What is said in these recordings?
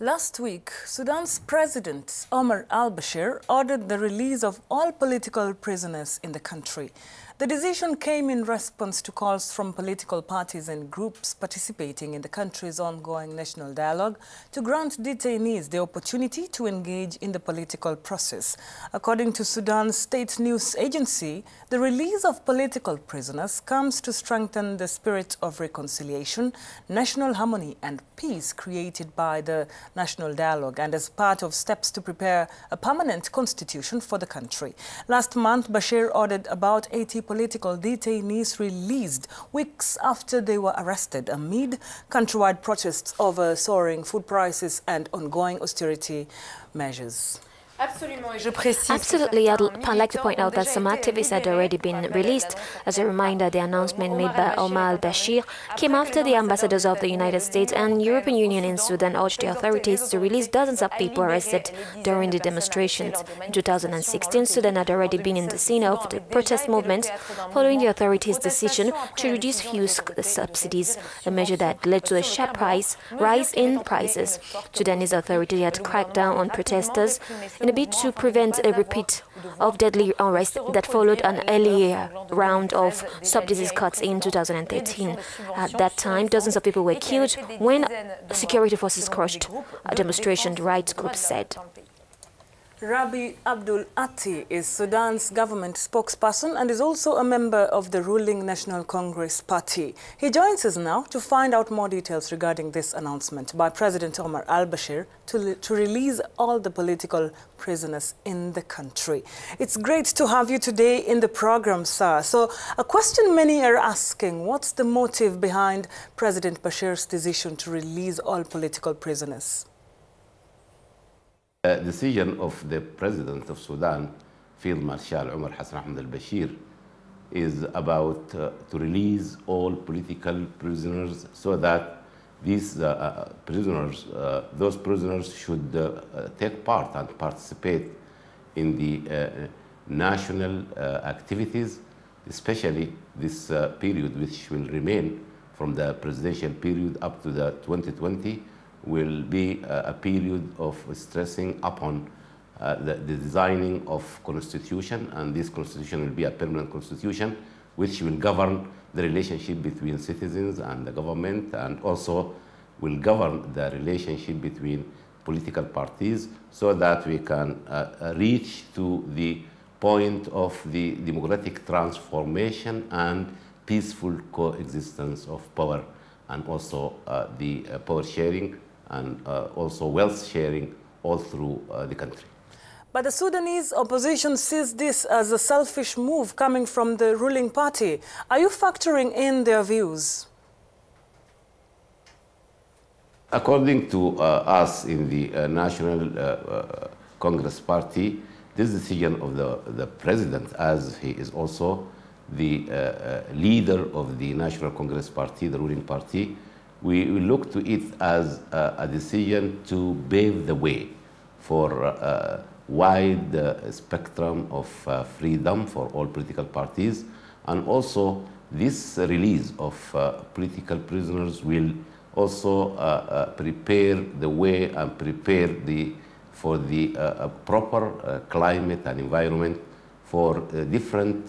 Last week, Sudan's President Omar al-Bashir ordered the release of all political prisoners in the country. The decision came in response to calls from political parties and groups participating in the country's ongoing national dialogue to grant detainees the opportunity to engage in the political process. According to Sudan's state news agency, the release of political prisoners comes to strengthen the spirit of reconciliation, national harmony and peace created by the national dialogue and as part of steps to prepare a permanent constitution for the country. Last month, Bashir ordered about 80 political detainees released weeks after they were arrested amid countrywide protests over soaring food prices and ongoing austerity measures. Absolutely, I'd like to point out that some activists had already been released. As a reminder, the announcement made by Omar al-Bashir came after the ambassadors of the United States and European Union in Sudan urged the authorities to release dozens of people arrested during the demonstrations. In 2016, Sudan had already been in the scene of the protest movement following the authorities' decision to reduce fuel subsidies, a measure that led to a sharp rise in prices. Sudanese authorities had cracked down on protesters in a bid to prevent a repeat of deadly unrest that followed an earlier round of subsidy cuts in 2013. At that time, dozens of people were killed when security forces crushed a demonstration, the rights group said. Rabi Abdul Ati is Sudan's government spokesperson and is also a member of the ruling National Congress Party. He joins us now to find out more details regarding this announcement by President Omar al-Bashir to release all the political prisoners in the country. It's great to have you today in the program, sir. So a question many are asking, what's the motive behind President Bashir's decision to release all political prisoners? The decision of the President of Sudan, Field Marshal Omar al-Bashir, is about to release all political prisoners so that these those prisoners should take part and participate in the national activities, especially this period which will remain from the presidential period up to the 2020 will be a period of stressing upon the designing of constitution, and this constitution will be a permanent constitution which will govern the relationship between citizens and the government, and also will govern the relationship between political parties so that we can reach to the point of the democratic transformation and peaceful coexistence of power, and also the power sharing and also wealth sharing all through the country. But the Sudanese opposition sees this as a selfish move coming from the ruling party. Are you factoring in their views? According to us in the National Congress Party, this decision of the President, as he is also the leader of the National Congress Party, the ruling party, we look to it as a decision to pave the way for a wide spectrum of freedom for all political parties. And also this release of political prisoners will also prepare the way and prepare for the proper climate and environment for different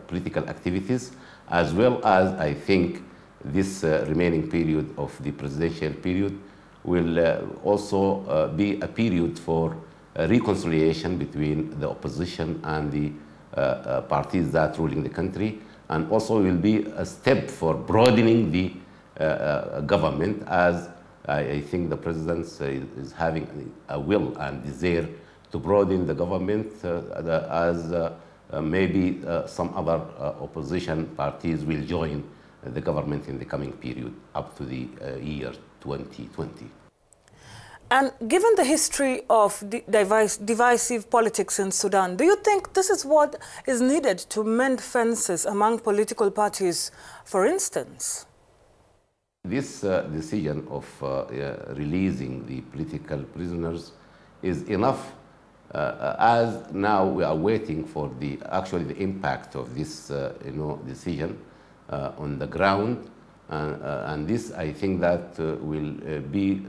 political activities, as well as, I think, this remaining period of the presidential period will also be a period for reconciliation between the opposition and the parties that ruling the country, and also will be a step for broadening the government, as I think the President is having a will and desire to broaden the government as maybe some other opposition parties will join the government in the coming period up to the year 2020. And given the history of divisive politics in Sudan, do you think this is what is needed to mend fences among political parties, for instance? This decision of releasing the political prisoners is enough, as now we are waiting for the impact of this decision on the ground, and this, I think, that will be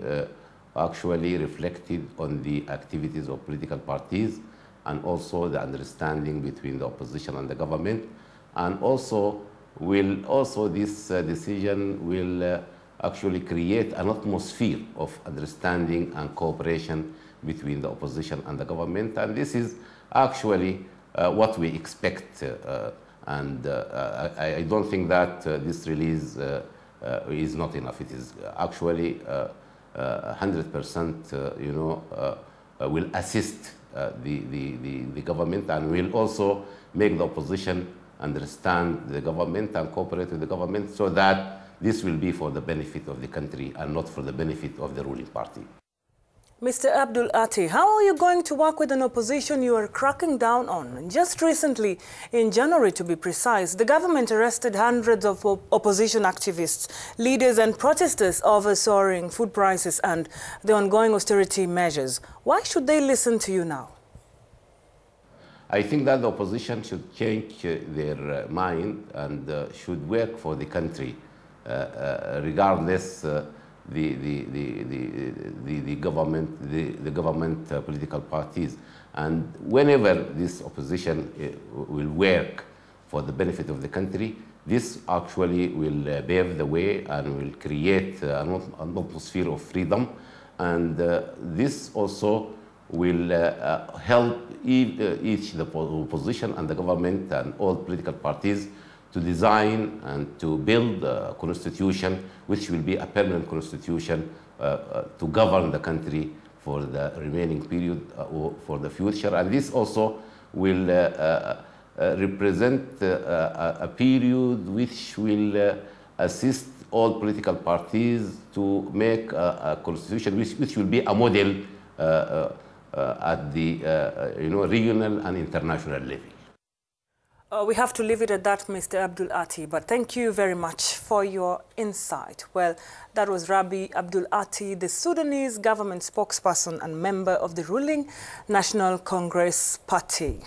actually reflected on the activities of political parties and also the understanding between the opposition and the government. And also, this decision will actually create an atmosphere of understanding and cooperation between the opposition and the government. And this is actually what we expect. I don't think that this release is not enough. It is actually 100%, will assist the government and will also make the opposition understand the government and cooperate with the government so that this will be for the benefit of the country and not for the benefit of the ruling party. Mr. Abdul Ati, how are you going to work with an opposition you are cracking down on? Just recently, in January to be precise, the government arrested hundreds of opposition activists, leaders and protesters over soaring food prices and the ongoing austerity measures. Why should they listen to you now? I think that the opposition should change their mind and should work for the country, regardless the government political parties. And whenever this opposition will work for the benefit of the country, this actually will pave the way and will create an atmosphere of freedom. And this also will help each the opposition and the government and all political parties to design and to build a constitution which will be a permanent constitution to govern the country for the remaining period or for the future. And this also will represent a period which will assist all political parties to make a constitution which will be a model at the regional and international level. We have to leave it at that, Mr. Abdul Ati, but thank you very much for your insight. Well, that was Rabi Abdul Ati, the Sudanese government spokesperson and member of the ruling National Congress Party.